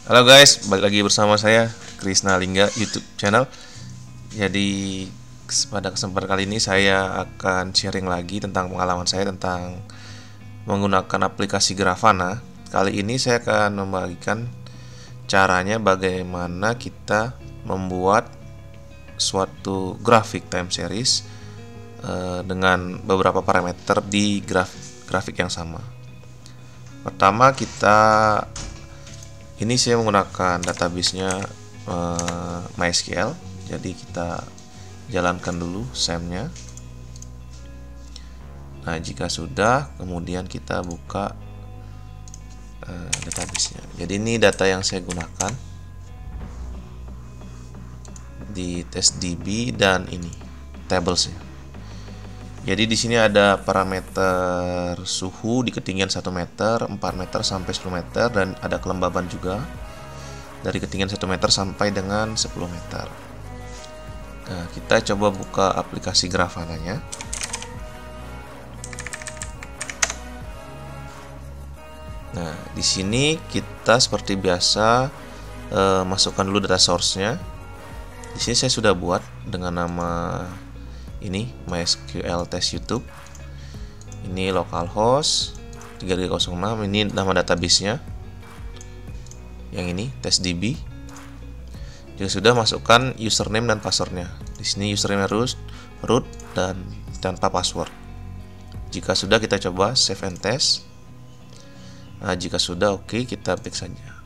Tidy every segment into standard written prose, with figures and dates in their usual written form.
Halo guys, balik lagi bersama saya Krisna Lingga YouTube channel. Jadi pada kesempatan kali ini saya akan sharing lagi tentang pengalaman saya tentang menggunakan aplikasi Grafana. Kali ini saya akan membagikan caranya bagaimana kita membuat suatu grafik time series dengan beberapa parameter di grafik yang sama. Pertama ini saya menggunakan database-nya MySQL. Jadi kita jalankan dulu SAM-nya. Nah, jika sudah, kemudian kita buka database-nya. Jadi ini data yang saya gunakan di TestDB dan ini tables-nya. Jadi di sini ada parameter suhu di ketinggian 1 meter, 4 meter sampai 10 meter, dan ada kelembaban juga dari ketinggian 1 meter sampai dengan 10 meter. Nah, kita coba buka aplikasi Grafana-nya. Nah, di sini kita seperti biasa masukkan dulu data source-nya. Di sini saya sudah buat dengan nama ini MySQL test YouTube. Ini localhost 3306. Ini nama database-nya. Yang ini TestDB. Jika sudah, masukkan username dan password-nya. Di sini username root dan tanpa password. Jika sudah, kita coba save and test. Nah, jika sudah oke, kita back saja.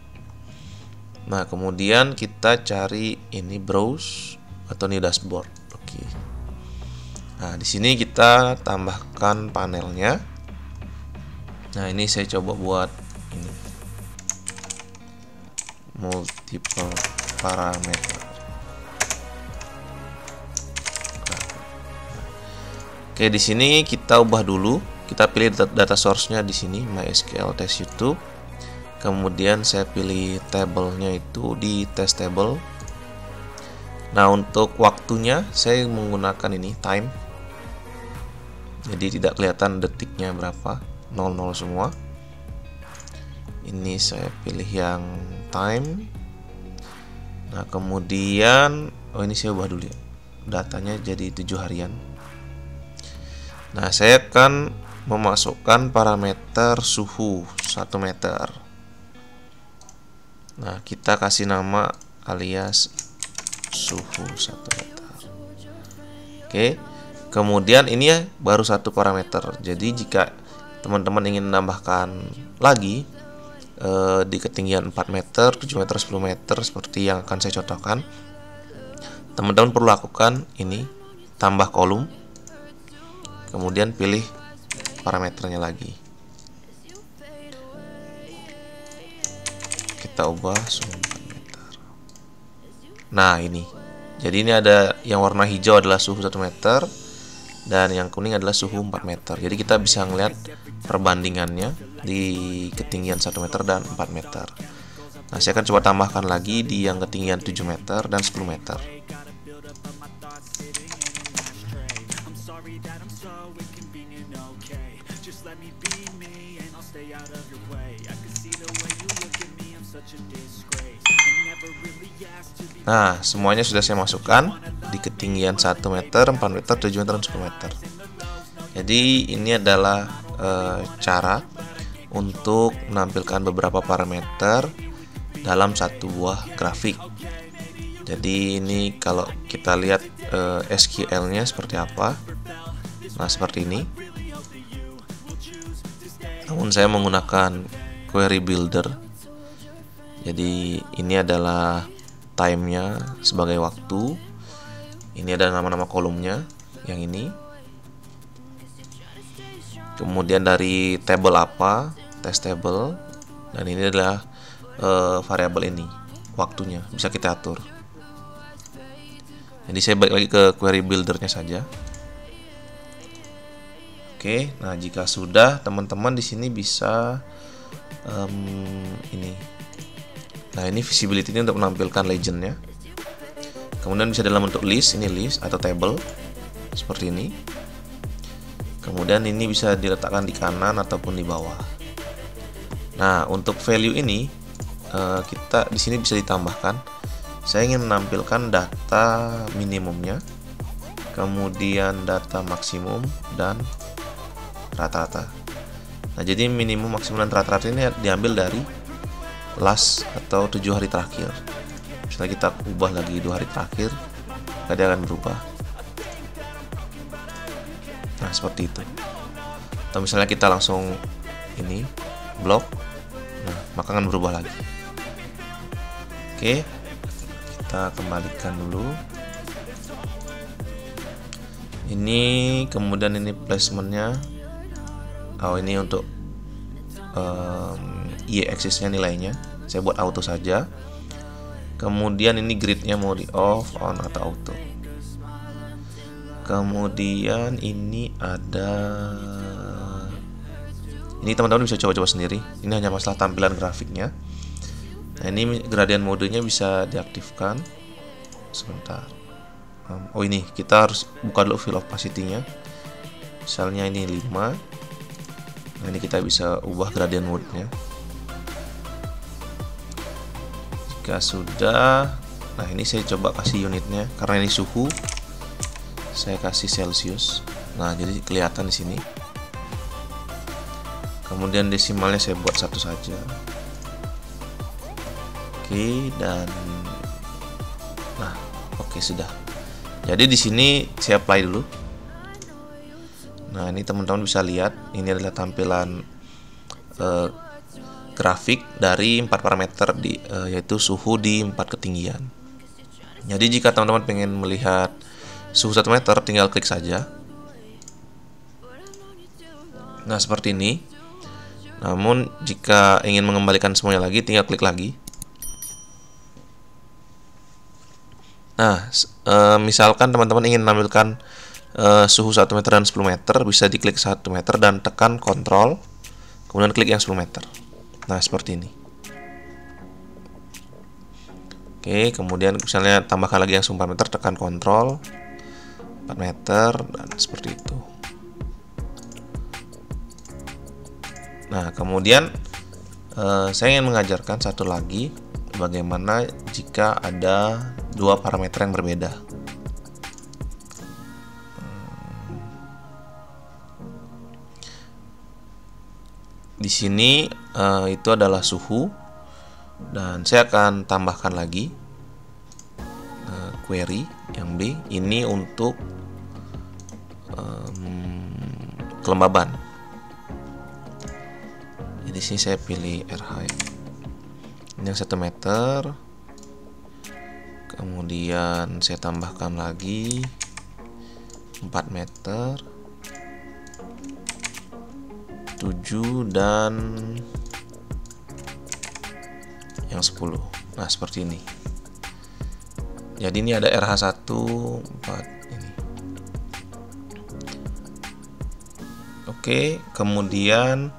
Nah, kemudian kita cari ini browse atau new dashboard. Oke. Nah, di sini kita tambahkan panelnya. Nah, ini saya coba buat ini multiple parameter. Oke, di sini kita ubah dulu. Kita pilih data source-nya di sini MySQL test YouTube. Kemudian saya pilih table-nya itu di test table. Nah, untuk waktunya saya menggunakan ini time. Jadi tidak kelihatan detiknya berapa, 00 semua. Ini saya pilih yang time. Nah, kemudian ini saya ubah dulu ya, datanya jadi 7 harian. Nah, saya akan memasukkan parameter suhu 1 meter. Nah, kita kasih nama alias suhu 1 meter. Oke. Kemudian ini ya baru satu parameter. Jadi jika teman-teman ingin menambahkan lagi di ketinggian 4 meter, 7 meter, 10 meter seperti yang akan saya contohkan, teman-teman perlu lakukan ini, tambah kolom, kemudian pilih parameternya lagi. Kita ubah suhu 4 meter. Nah, ini. Jadi ini ada yang warna hijau adalah suhu 1 meter. Dan yang kuning adalah suhu 4 meter. Jadi kita bisa melihat perbandingannya di ketinggian 1 meter dan 4 meter. Nah, saya akan coba tambahkan lagi di yang ketinggian 7 meter dan 10 meter. Nah, semuanya sudah saya masukkan di ketinggian 1 meter, 4 meter, 7 meter, dan 10 meter. Jadi ini adalah cara untuk menampilkan beberapa parameter dalam satu buah grafik. Jadi ini kalau kita lihat SQL-nya seperti apa. Nah, seperti ini. Namun saya menggunakan query builder. Jadi ini adalah time-nya sebagai waktu. Ini ada nama-nama kolomnya yang ini. Kemudian dari table apa, test table, dan ini adalah variabel ini, waktunya bisa kita atur. Jadi saya balik lagi ke query buildernya saja. Oke, nah jika sudah, teman-teman di sini bisa ini. Nah, ini visibility-nya untuk menampilkan legendnya. Kemudian bisa dalam bentuk list, ini list atau table seperti ini. Kemudian ini bisa diletakkan di kanan ataupun di bawah. Nah, untuk value ini kita di sini bisa ditambahkan. Saya ingin menampilkan data minimumnya, kemudian data maksimum dan rata-rata. Nah, jadi minimum, maksimum, dan rata-rata ini diambil dari last atau 7 hari terakhir. Misalnya kita ubah lagi 2 hari terakhir, maka dia akan berubah. Nah, seperti itu. Atau misalnya kita langsung ini blok, nah maka akan berubah lagi. Oke, kita kembalikan dulu. Ini kemudian ini placementnya. Oh, ini untuk y-axisnya nilainya saya buat auto saja. Kemudian ini gridnya mau di off, on, atau auto. Kemudian ini ada, ini teman-teman bisa coba-coba sendiri. Ini hanya masalah tampilan grafiknya. Nah, ini gradient modenya bisa diaktifkan. Sebentar. Oh, ini kita harus buka dulu fill opacity-nya. Misalnya ini 5. Nah, ini kita bisa ubah gradient mode-nya. Jika sudah, nah ini saya coba kasih unitnya karena ini suhu. Saya kasih Celsius. Nah, jadi kelihatan di sini. Kemudian desimalnya saya buat 1 saja. Oke, dan nah, oke sudah. Jadi di sini saya apply dulu. Nah, ini teman-teman bisa lihat, ini adalah tampilan grafik dari 4 parameter yaitu suhu di 4 ketinggian. Jadi jika teman-teman pengen melihat suhu 1 meter, tinggal klik saja. Nah, seperti ini. Namun jika ingin mengembalikan semuanya lagi, tinggal klik lagi. Nah, misalkan teman-teman ingin menampilkan suhu 1 meter dan 10 meter, bisa diklik 1 meter dan tekan kontrol, kemudian klik yang 10 meter. Nah, seperti ini. Oke, kemudian misalnya tambahkan lagi yang 4 meter, tekan kontrol 4 meter, dan seperti itu. Nah, kemudian saya ingin mengajarkan satu lagi, bagaimana jika ada 2 parameter yang berbeda. Di sini itu adalah suhu, dan saya akan tambahkan lagi query yang B. Ini untuk kelembaban. Jadi sini saya pilih RH. Ini yang 1 meter. Kemudian saya tambahkan lagi 4 meter, 7, dan yang 10. Nah, seperti ini. Jadi ini ada RH1 4 ini. Oke, kemudian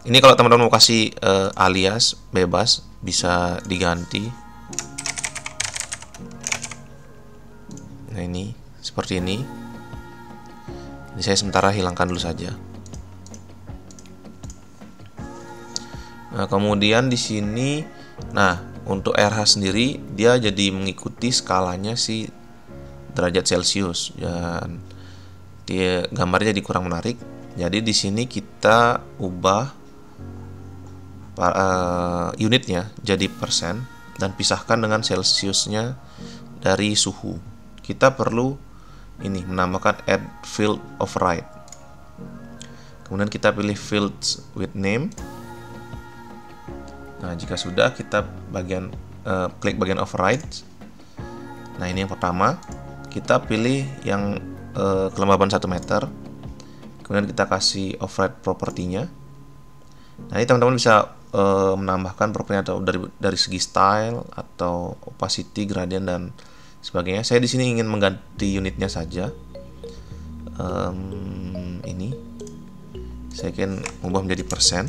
ini kalau teman-teman mau kasih alias bebas, bisa diganti. Nah, ini seperti ini. Ini saya sementara hilangkan dulu saja. Nah, kemudian di sini, nah untuk RH sendiri dia jadi mengikuti skalanya si derajat Celcius, dan dia gambarnya jadi kurang menarik. Jadi di sini kita ubah unitnya jadi persen dan pisahkan dengan Celciusnya dari suhu. Kita perlu ini menambahkan add field override. Kemudian kita pilih fields with name. Nah, jika sudah, kita klik bagian override. Nah, ini yang pertama. Kita pilih yang kelembaban 1 meter. Kemudian kita kasih override propertinya. Nah, ini teman-teman bisa menambahkan properti atau dari segi style atau opacity, gradient, dan sebagainya. Saya di sini ingin mengganti unitnya saja. Ini saya ingin mengubah menjadi persen.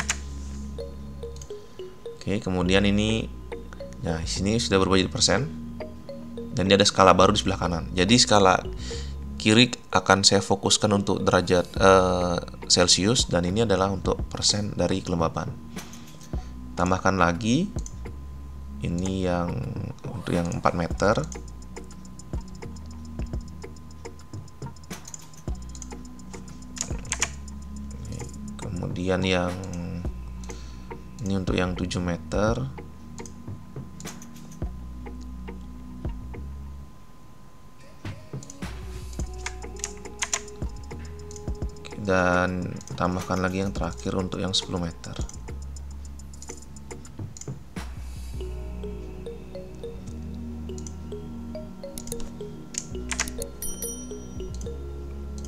Oke, kemudian ini, nah di sini sudah berubah jadi persen, dan ini ada skala baru di sebelah kanan. Jadi skala kiri akan saya fokuskan untuk derajat Celcius, dan ini adalah untuk persen dari kelembaban. Tambahkan lagi Ini yang untuk yang 4 meter. Kemudian yang ini untuk yang 7 meter. Dan tambahkan lagi yang terakhir untuk yang 10 meter.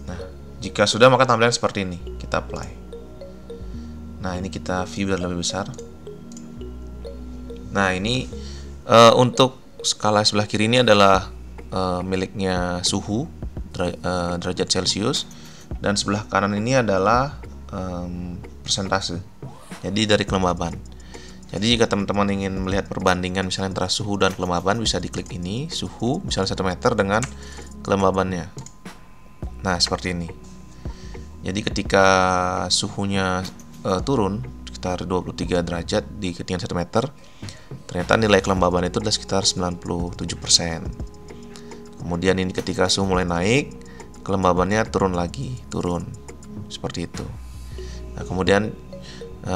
Nah, jika sudah maka tampilan seperti ini. Kita apply. Nah, ini kita view biar lebih besar. Nah, ini untuk skala sebelah kiri ini adalah miliknya suhu derajat Celcius, dan sebelah kanan ini adalah persentase, jadi dari kelembaban. Jadi jika teman-teman ingin melihat perbandingan misalnya antara suhu dan kelembaban, bisa diklik ini, suhu misalnya 1 meter dengan kelembabannya. Nah, seperti ini. Jadi ketika suhunya turun sekitar 23 derajat di ketinggian 1 meter, ternyata nilai kelembaban itu adalah sekitar 97%. Kemudian ini ketika suhu mulai naik, kelembabannya turun lagi, turun seperti itu. Nah, kemudian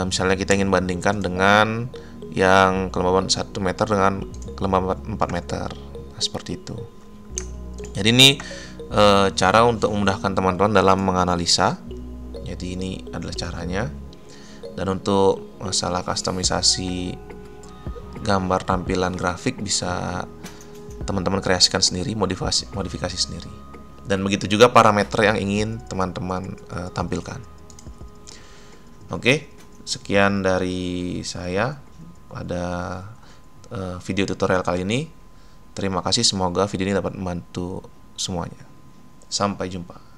misalnya kita ingin bandingkan dengan yang kelembaban 1 meter dengan kelembaban 4 meter. Nah, seperti itu. Jadi ini cara untuk memudahkan teman-teman dalam menganalisa. Jadi ini adalah caranya. Dan untuk masalah kustomisasi gambar tampilan grafik bisa teman-teman kreasikan sendiri, modifikasi sendiri. Dan begitu juga parameter yang ingin teman-teman tampilkan. Oke, sekian dari saya pada video tutorial kali ini. Terima kasih, semoga video ini dapat membantu semuanya. Sampai jumpa.